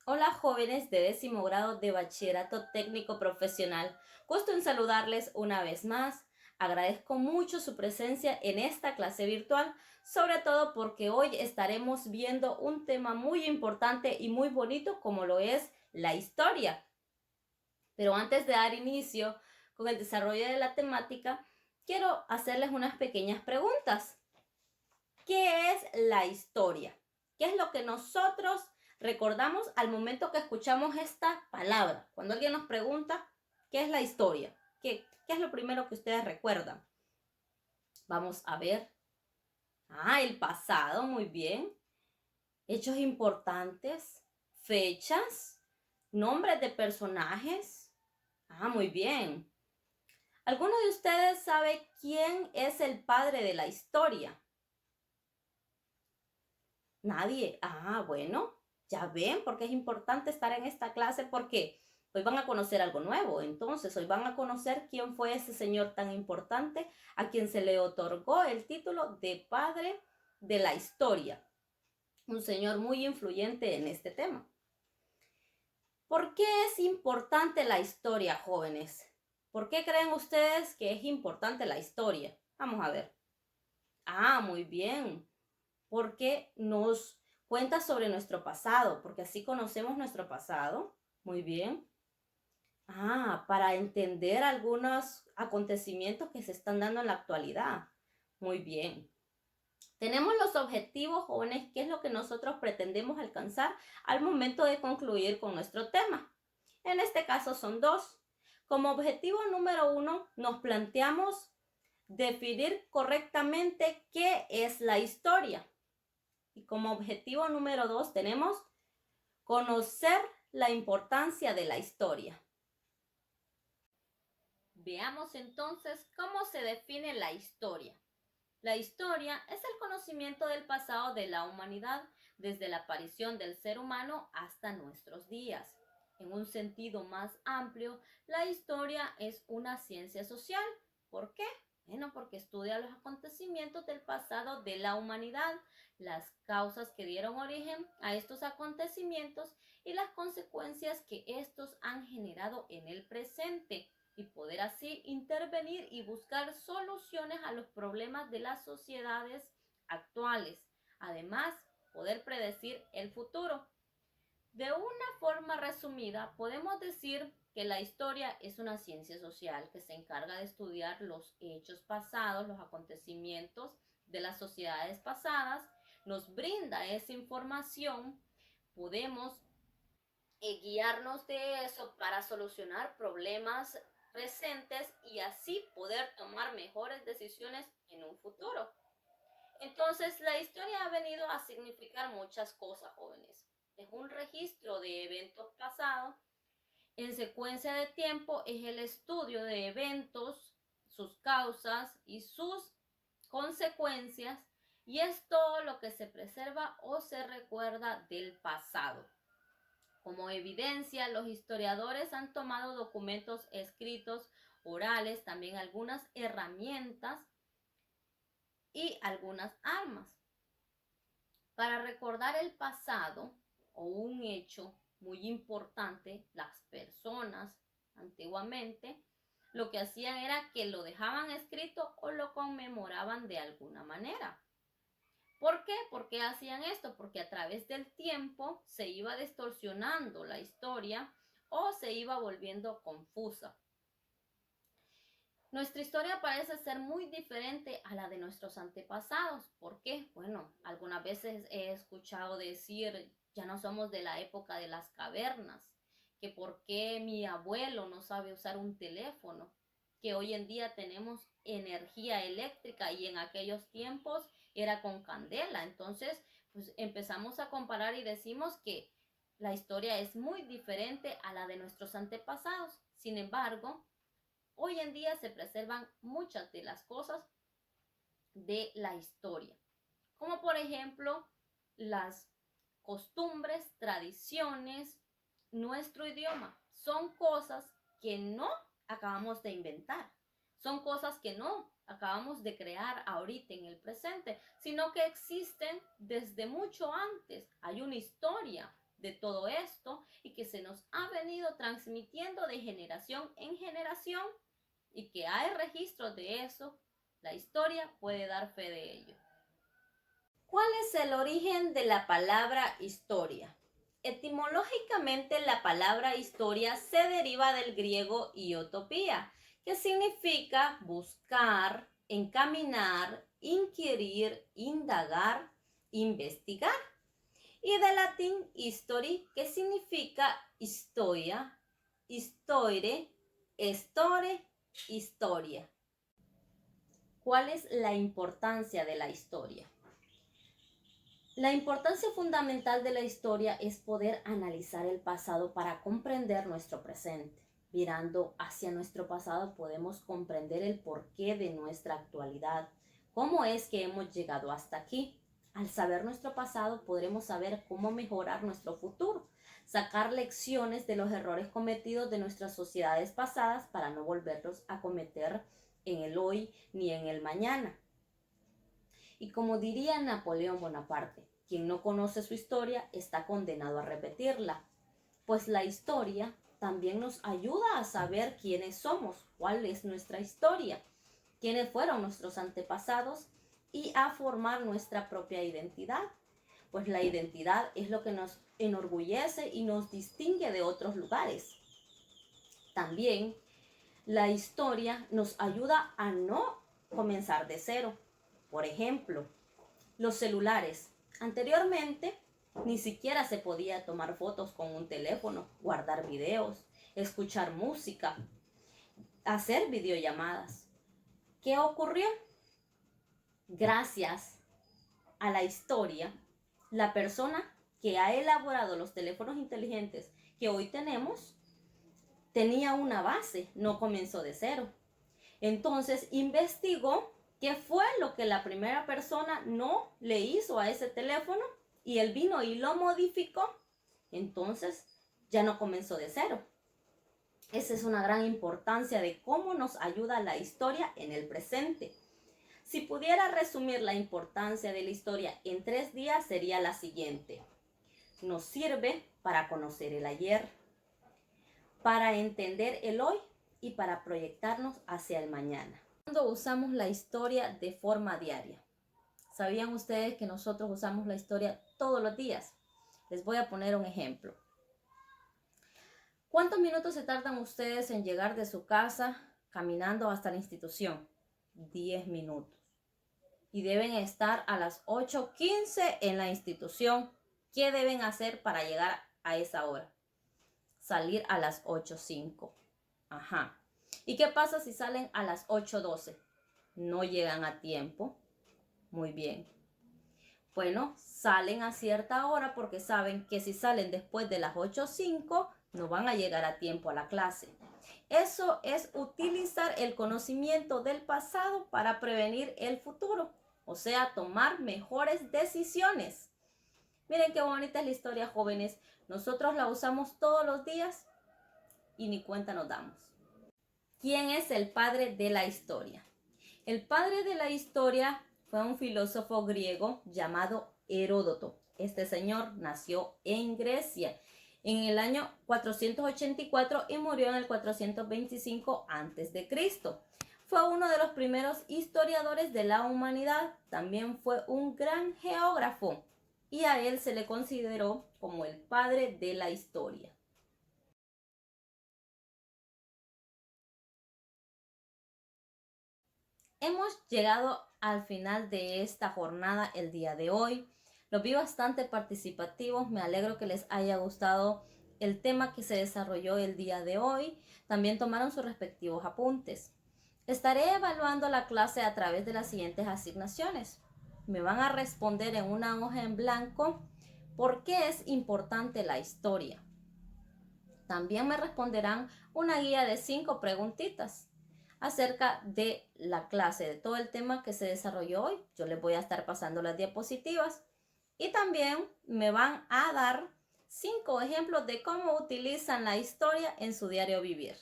Hola jóvenes de 10.º grado de Bachillerato Técnico Profesional. Gusto en saludarles una vez más. Agradezco mucho su presencia en esta clase virtual, sobre todo porque hoy estaremos viendo un tema muy importante y muy bonito como lo es la historia. Pero antes de dar inicio con el desarrollo de la temática, quiero hacerles unas pequeñas preguntas. ¿Qué es la historia? ¿Qué es lo que nosotros recordamos al momento que escuchamos esta palabra? Cuando alguien nos pregunta, ¿qué es la historia? ¿Qué es lo primero que ustedes recuerdan? Vamos a ver. El pasado, muy bien. Hechos importantes, fechas, nombres de personajes. Muy bien. ¿Alguno de ustedes sabe quién es el padre de la historia? Nadie. Bueno, ya ven porque es importante estar en esta clase porque hoy van a conocer algo nuevo. Entonces, hoy van a conocer quién fue ese señor tan importante a quien se le otorgó el título de padre de la historia. Un señor muy influyente en este tema. ¿Por qué es importante la historia, jóvenes? ¿Por qué creen ustedes que es importante la historia? Vamos a ver. Muy bien. Porque nos cuenta sobre nuestro pasado, porque así conocemos nuestro pasado. Muy bien. Para entender algunos acontecimientos que se están dando en la actualidad. Muy bien. Tenemos los objetivos, jóvenes, ¿qué es lo que nosotros pretendemos alcanzar al momento de concluir con nuestro tema? En este caso son dos. Como objetivo número 1, nos planteamos definir correctamente qué es la historia. Y como objetivo número 2 tenemos conocer la importancia de la historia. Veamos entonces cómo se define la historia. La historia es el conocimiento del pasado de la humanidad desde la aparición del ser humano hasta nuestros días. En un sentido más amplio, la historia es una ciencia social. ¿Por qué? Bueno, porque estudia los acontecimientos del pasado de la humanidad, las causas que dieron origen a estos acontecimientos y las consecuencias que estos han generado en el presente y poder así intervenir y buscar soluciones a los problemas de las sociedades actuales. Además, poder predecir el futuro. De una forma resumida, podemos decir que la historia es una ciencia social que se encarga de estudiar los hechos pasados, los acontecimientos de las sociedades pasadas, nos brinda esa información, podemos guiarnos de eso para solucionar problemas presentes y así poder tomar mejores decisiones en un futuro. Entonces, la historia ha venido a significar muchas cosas, jóvenes. Es un registro de eventos pasados. En secuencia de tiempo es el estudio de eventos, sus causas y sus consecuencias, y es todo lo que se preserva o se recuerda del pasado. Como evidencia, los historiadores han tomado documentos escritos, orales, también algunas herramientas y algunas armas. Para recordar el pasado o un hecho muy importante, las personas antiguamente lo que hacían era que lo dejaban escrito o lo conmemoraban de alguna manera. ¿Por qué? ¿Por qué hacían esto? Porque a través del tiempo se iba distorsionando la historia o se iba volviendo confusa. Nuestra historia parece ser muy diferente a la de nuestros antepasados. ¿Por qué? Bueno, algunas veces he escuchado decir, ya no somos de la época de las cavernas, que por qué mi abuelo no sabe usar un teléfono, que hoy en día tenemos energía eléctrica y en aquellos tiempos era con candela. Entonces, pues empezamos a comparar y decimos que la historia es muy diferente a la de nuestros antepasados. Sin embargo, hoy en día se preservan muchas de las cosas de la historia, como por ejemplo las costumbres, tradiciones, nuestro idioma. Son cosas que no acabamos de inventar, son cosas que no acabamos de crear ahorita en el presente, sino que existen desde mucho antes. Hay una historia de todo esto y que se nos ha venido transmitiendo de generación en generación y que hay registros de eso, la historia puede dar fe de ello. ¿Cuál es el origen de la palabra historia? Etimológicamente, la palabra historia se deriva del griego iotopía, que significa buscar, encaminar, inquirir, indagar, investigar, y del latín history, que significa historia, histoire, estore, historia. ¿Cuál es la importancia de la historia? La importancia fundamental de la historia es poder analizar el pasado para comprender nuestro presente. Mirando hacia nuestro pasado podemos comprender el porqué de nuestra actualidad, cómo es que hemos llegado hasta aquí. Al saber nuestro pasado podremos saber cómo mejorar nuestro futuro, sacar lecciones de los errores cometidos de nuestras sociedades pasadas para no volverlos a cometer en el hoy ni en el mañana. Y como diría Napoleón Bonaparte, quien no conoce su historia está condenado a repetirla. Pues la historia también nos ayuda a saber quiénes somos, cuál es nuestra historia, quiénes fueron nuestros antepasados y a formar nuestra propia identidad. Pues la identidad es lo que nos enorgullece y nos distingue de otros lugares. También la historia nos ayuda a no comenzar de cero. Por ejemplo, los celulares. Anteriormente, ni siquiera se podía tomar fotos con un teléfono, guardar videos, escuchar música, hacer videollamadas. ¿Qué ocurrió? Gracias a la historia, la persona que ha elaborado los teléfonos inteligentes que hoy tenemos tenía una base, no comenzó de cero. Entonces investigó qué fue lo que la primera persona no le hizo a ese teléfono y él vino y lo modificó. Entonces ya no comenzó de cero. Esa es una gran importancia de cómo nos ayuda la historia en el presente. Si pudiera resumir la importancia de la historia en 3 días sería la siguiente. Nos sirve para conocer el ayer, para entender el hoy y para proyectarnos hacia el mañana. Cuando usamos la historia de forma diaria. ¿Sabían ustedes que nosotros usamos la historia todos los días? Les voy a poner un ejemplo. ¿Cuántos minutos se tardan ustedes en llegar de su casa caminando hasta la institución? 10 minutos. Y deben estar a las 8:15 en la institución. ¿Qué deben hacer para llegar a esa hora? Salir a las 8:05. Ajá. ¿Y qué pasa si salen a las 8:12? No llegan a tiempo. Muy bien. Bueno, salen a cierta hora porque saben que si salen después de las 8:05 no van a llegar a tiempo a la clase. Eso es utilizar el conocimiento del pasado para prevenir el futuro, o sea, tomar mejores decisiones. Miren qué bonita es la historia, jóvenes. Nosotros la usamos todos los días y ni cuenta nos damos. ¿Quién es el padre de la historia? El padre de la historia fue un filósofo griego llamado Heródoto. Este señor nació en Grecia en el año 484 y murió en el 425 a.C. Fue uno de los primeros historiadores de la humanidad. También fue un gran geógrafo y a él se le consideró como el padre de la historia. Hemos llegado al final de esta jornada el día de hoy. Los vi bastante participativos. Me alegro que les haya gustado el tema que se desarrolló el día de hoy. También tomaron sus respectivos apuntes. Estaré evaluando la clase a través de las siguientes asignaciones. Me van a responder en una hoja en blanco por qué es importante la historia. También me responderán una guía de 5 preguntitas acerca de la clase, de todo el tema que se desarrolló hoy. Yo les voy a estar pasando las diapositivas y también me van a dar 5 ejemplos de cómo utilizan la historia en su diario vivir.